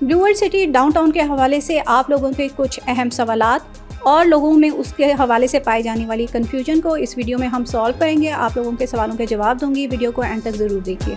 Blue world city downtown के हवाले से आप लोगों के कुछ अहम सवालात और लोगों में उसके हवाले से पाई जाने वाली कन्फ्यूजन को इस वीडियो में हम सॉल्व करेंगे। आप लोगों के सवालों के जवाब दूंगी। वीडियो को एंड तक ज़रूर देखिए।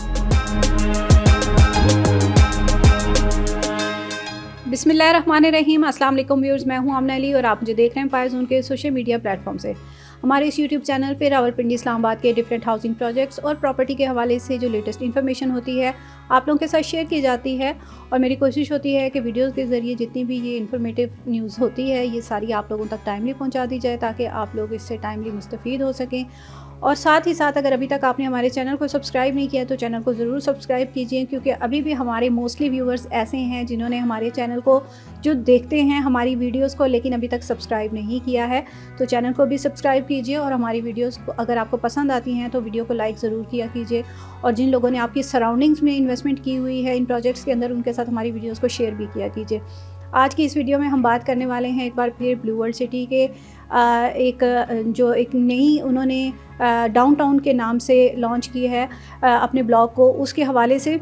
बिस्मिल्लाहिर्रहमानिर्रहीम। अस्सलाम वालेकुम व्यूअर्स, मैं हूं आमना अली और आप मुझे देख रहे हैं पायज़ोन के सोशल मीडिया प्लेटफॉर्म से। हमारे इस यूट्यूब चैनल पे रावलपिंडी इस्लामाबाद के डिफरेंट हाउसिंग प्रोजेक्ट्स और प्रॉपर्टी के हवाले से जो लेटेस्ट इन्फॉर्मेशन होती है आप लोगों के साथ शेयर की जाती है। और मेरी कोशिश होती है कि वीडियोस के ज़रिए जितनी भी ये इन्फॉर्मेटिव न्यूज़ होती है ये सारी आप लोगों तक टाइमली पहुंचा दी जाए ताकि आप लोग इससे टाइमली मुस्तफ़ीद हो सकें। और साथ ही साथ अगर अभी तक आपने हमारे चैनल को सब्सक्राइब नहीं किया तो चैनल को ज़रूर सब्सक्राइब कीजिए, क्योंकि अभी भी हमारे मोस्टली व्यूअर्स ऐसे हैं जिन्होंने हमारे चैनल को जो देखते हैं हमारी वीडियोस को लेकिन अभी तक सब्सक्राइब नहीं किया है। तो चैनल को भी सब्सक्राइब कीजिए और हमारी वीडियोस को अगर आपको पसंद आती हैं तो वीडियो को लाइक ज़रूर किया कीजिए। और जिन लोगों ने आपकी सराउंडिंग्स में इन्वेस्टमेंट की हुई है इन प्रोजेक्ट्स के अंदर उनके साथ हमारी वीडियोज़ को शेयर भी किया कीजिए। आज की इस वीडियो में हम बात करने वाले हैं एक बार फिर ब्लू वर्ल्ड सिटी के एक नई उन्होंने डाउनटाउन के नाम से लॉन्च की है अपने ब्लॉग को। उसके हवाले से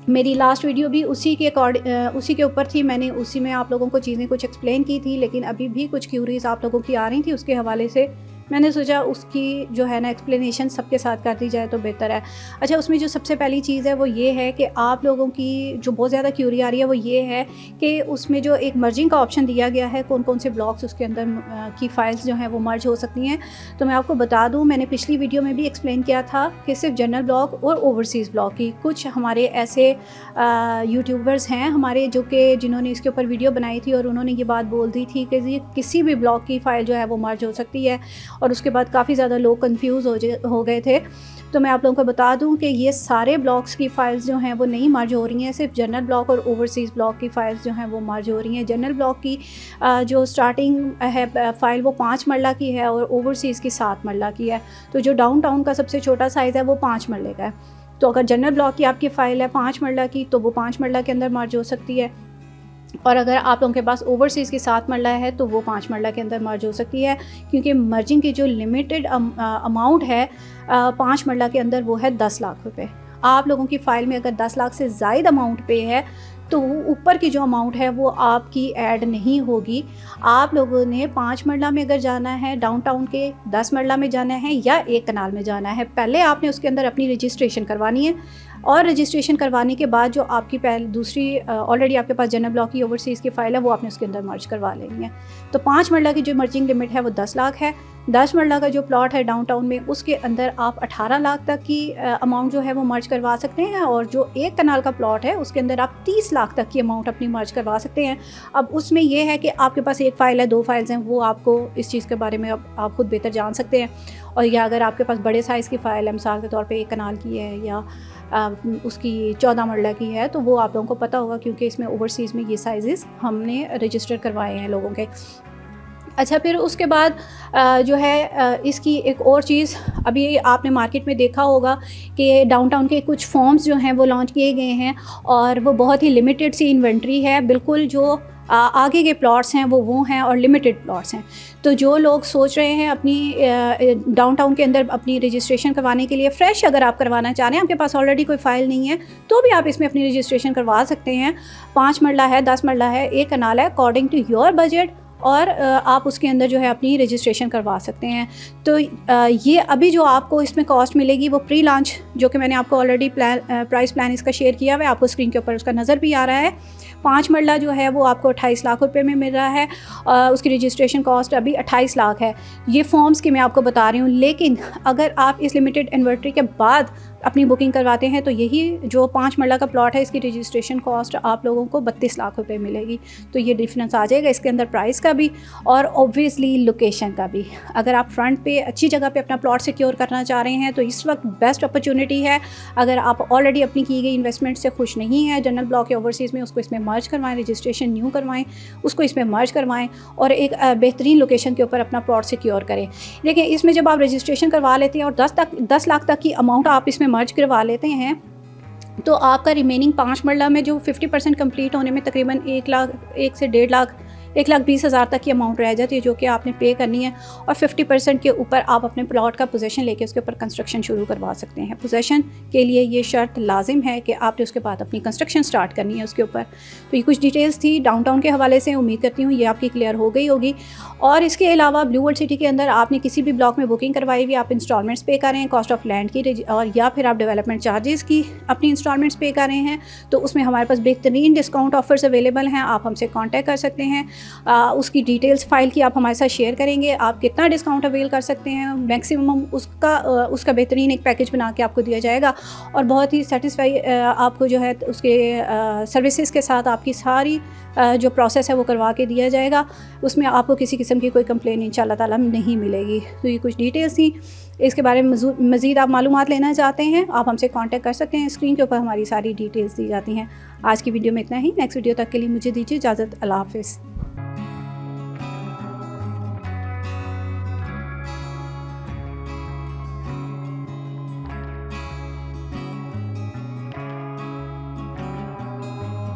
मेरी लास्ट वीडियो भी उसी के ऊपर थी। मैंने उसी में आप लोगों को चीज़ें कुछ एक्सप्लेन की थी, लेकिन अभी भी कुछ क्यूरीज आप लोगों की आ रही थी उसके हवाले से मैंने सोचा उसकी जो है ना एक्सप्लेनेशन सबके साथ कर दी जाए तो बेहतर है। अच्छा, उसमें जो सबसे पहली चीज़ है वो ये है कि आप लोगों की जो बहुत ज़्यादा क्यूरी आ रही है वो ये है कि उसमें जो एक मर्जिंग का ऑप्शन दिया गया है, कौन कौन से ब्लॉक्स उसके अंदर की फ़ाइल्स जो हैं वो मर्ज हो सकती हैं। तो मैं आपको बता दूं, मैंने पिछली वीडियो में भी एक्सप्लेन किया था कि सिर्फ जनरल ब्लॉक और ओवरसीज़ ब्लॉक की कुछ हमारे ऐसे यूट्यूबर्स हैं हमारे जिन्होंने इसके ऊपर वीडियो बनाई थी और उन्होंने ये बात बोल दी थी कि ये किसी भी ब्लॉक की फ़ाइल जो है वो मर्ज हो सकती है। और उसके बाद काफ़ी ज़्यादा लोग कंफ्यूज हो गए थे। तो मैं आप लोगों को बता दूं कि ये सारे ब्लॉक्स की फ़ाइल्स जो हैं वो नहीं मर्ज हो रही हैं, सिर्फ जनरल ब्लॉक और ओवरसीज़ ब्लॉक की फ़ाइल्स जो हैं वो मर्ज हो रही हैं। जनरल ब्लॉक की जो स्टार्टिंग है फ़ाइल वो 5 मरला की है और ओवरसीज़ की 7 मरला की है। तो जो डाउनटाउन का सबसे छोटा साइज़ है वो 5 मरले का है। तो अगर जनरल ब्लॉक की आपकी फ़ाइल है 5 मरला की तो वो 5 मरला के अंदर मर्ज हो सकती है। और अगर आप लोगों के पास ओवरसीज़ की 7 मरला है तो वो 5 मरला के अंदर मर्ज हो सकती है, क्योंकि मर्जिंग की जो लिमिटेड अमाउंट है 5 मरला के अंदर वो है 10 लाख रुपए। आप लोगों की फ़ाइल में अगर 10 लाख से ज़ायद अमाउंट पे है तो ऊपर की जो अमाउंट है वो आपकी ऐड नहीं होगी। आप लोगों ने 5 मरला में अगर जाना है, डाउनटाउन के 10 मरला में जाना है या 1 कनाल में जाना है, पहले आपने उसके अंदर अपनी रजिस्ट्रेशन करवानी है। और रजिस्ट्रेशन करवाने के बाद जो आपकी दूसरी ऑलरेडी आपके पास जनरल ब्लॉक की ओवरसीज़ की फ़ाइल है वो आपने उसके अंदर मर्ज करवा लेनी है। तो 5 मरला की जो मर्जिंग लिमिट है वो 10 लाख है। 10 मरला का जो प्लॉट है डाउनटाउन में उसके अंदर आप 18 लाख तक की अमाउंट जो है वो मर्ज करवा सकते हैं। और जो 1 कनाल का प्लॉट है उसके अंदर आप 30 लाख तक की अमाउंट अपनी मर्ज करवा सकते हैं। अब उसमें यह है कि आपके पास 1 फ़ाइल है, 2 फाइल्स हैं, वो आपको इस चीज़ के बारे में आप खुद बेहतर जान सकते हैं। और या अगर आपके पास बड़े साइज़ की फ़ाइल है, मिसाल के तौर पे 1 कनाल की है या उसकी 14 मरला की है, तो वो आप लोगों को पता होगा क्योंकि इसमें ओवरसीज़ में ये साइज़ हमने रजिस्टर करवाए हैं लोगों के। अच्छा, फिर उसके बाद जो है इसकी एक और चीज़ अभी आपने मार्केट में देखा होगा कि डाउनटाउन के कुछ फॉर्म्स जो हैं वो लॉन्च किए गए हैं और वो बहुत ही लिमिटेड सी इन्वेंट्री है। बिल्कुल जो आगे के प्लॉट्स हैं वो हैं और लिमिटेड प्लॉट्स हैं। तो जो लोग सोच रहे हैं अपनी डाउनटाउन के अंदर अपनी रजिस्ट्रेशन करवाने के लिए, फ्रेश अगर आप करवाना चाह रहे हैं, आपके पास ऑलरेडी कोई फ़ाइल नहीं है तो भी आप इसमें अपनी रजिस्ट्रेशन करवा सकते हैं। 5 मरला है, 10 मरला है, 1 कनाल है, अकॉर्डिंग टू योर बजट, और आप उसके अंदर जो है अपनी रजिस्ट्रेशन करवा सकते हैं। तो ये अभी जो आपको इसमें कॉस्ट मिलेगी वो प्री लॉन्च, जो कि मैंने आपको ऑलरेडी प्राइस प्लान इसका शेयर किया हुआ है, आपको स्क्रीन के ऊपर उसका नज़र भी आ रहा है। 5 मरला जो है वो आपको 28 लाख रुपए में मिल रहा है। उसकी रजिस्ट्रेशन कॉस्ट अभी 28 लाख है। ये फॉर्म्स की मैं आपको बता रही हूँ, लेकिन अगर आप इस लिमिटेड इन्वेंट्री के बाद अपनी बुकिंग करवाते हैं तो यही जो 5 मरला का प्लॉट है इसकी रजिस्ट्रेशन कॉस्ट आप लोगों को 32 लाख रुपए मिलेगी। तो ये डिफरेंस आ जाएगा इसके अंदर, प्राइस का भी और ऑब्वियसली लोकेशन का भी। अगर आप फ्रंट पे अच्छी जगह पे अपना प्लॉट सिक्योर करना चाह रहे हैं तो इस वक्त बेस्ट अपॉर्चुनिटी है। अगर आप ऑलरेडी अपनी की गई इन्वेस्टमेंट से खुश नहीं है जनरल ब्लॉक या ओवरसीज़ में, उसको इसमें मर्ज करवाएं, रजिस्ट्रेशन न्यू करवाएं, उसको इसमें मर्ज करवाएं और एक बेहतरीन लोकेशन के ऊपर अपना प्लॉट सिक्योर करें। देखिए, इसमें जब आप रजिस्ट्रेशन करवा लेते हैं और 10 लाख तक की अमाउंट आप इसमें मर्ज करवा लेते हैं तो आपका रिमेनिंग 5 मरला में जो 50% कंप्लीट होने में तकरीबन 1 से 1.5 लाख 1,20,000 तक की अमाउंट रह जाती है जो कि आपने पे करनी है, और 50% के ऊपर आप अपने प्लॉट का पोजेसन लेके उसके ऊपर कंस्ट्रक्शन शुरू करवा सकते हैं। पोजेसन के लिए ये शर्त लाजिम है कि आपने उसके बाद अपनी कंस्ट्रक्शन स्टार्ट करनी है उसके ऊपर। तो ये कुछ डिटेल्स थी डाउनटाउन के हवाले से, उम्मीद करती हूँ ये आपकी क्लियर हो गई होगी। और इसके अलावा ब्लू वर्ल्ड सिटी के अंदर आपने किसी भी ब्लॉक में बुकिंग करवाई हुई, आप इंस्टॉलमेंट्स पे कर रहे हैं कॉस्ट ऑफ लैंड की, और या फिर आप डेवलपमेंट चार्जेस की अपनी इंस्टॉलमेंट्स पे कर रहे हैं, तो उसमें हमारे पास बेहतरीन डिस्काउंट ऑफर्स अवेलेबल हैं। आप हमसे कांटेक्ट कर सकते हैं। उसकी डिटेल्स फाइल की आप हमारे साथ शेयर करेंगे, आप कितना डिस्काउंट अवेल कर सकते हैं मैक्सिमम, उसका बेहतरीन एक पैकेज बना के आपको दिया जाएगा, और बहुत ही सेटिस्फाई आपको जो है उसके सर्विसेज के साथ आपकी सारी जो प्रोसेस है वो करवा के दिया जाएगा। उसमें आपको किसी किस्म की कोई कंप्लेन इंशाल्लाह ताला नहीं मिलेगी। तो ये कुछ डिटेल्स थी, इसके बारे में मज़ीद आप मालूमात लेना चाहते हैं आप हमसे कांटेक्ट कर सकते हैं। स्क्रीन के ऊपर हमारी सारी डिटेल्स दी जाती हैं। आज की वीडियो में इतना ही। नेक्स्ट वीडियो तक के लिए मुझे दीजिए इजाज़त। अल्लाह हाफ़िज़।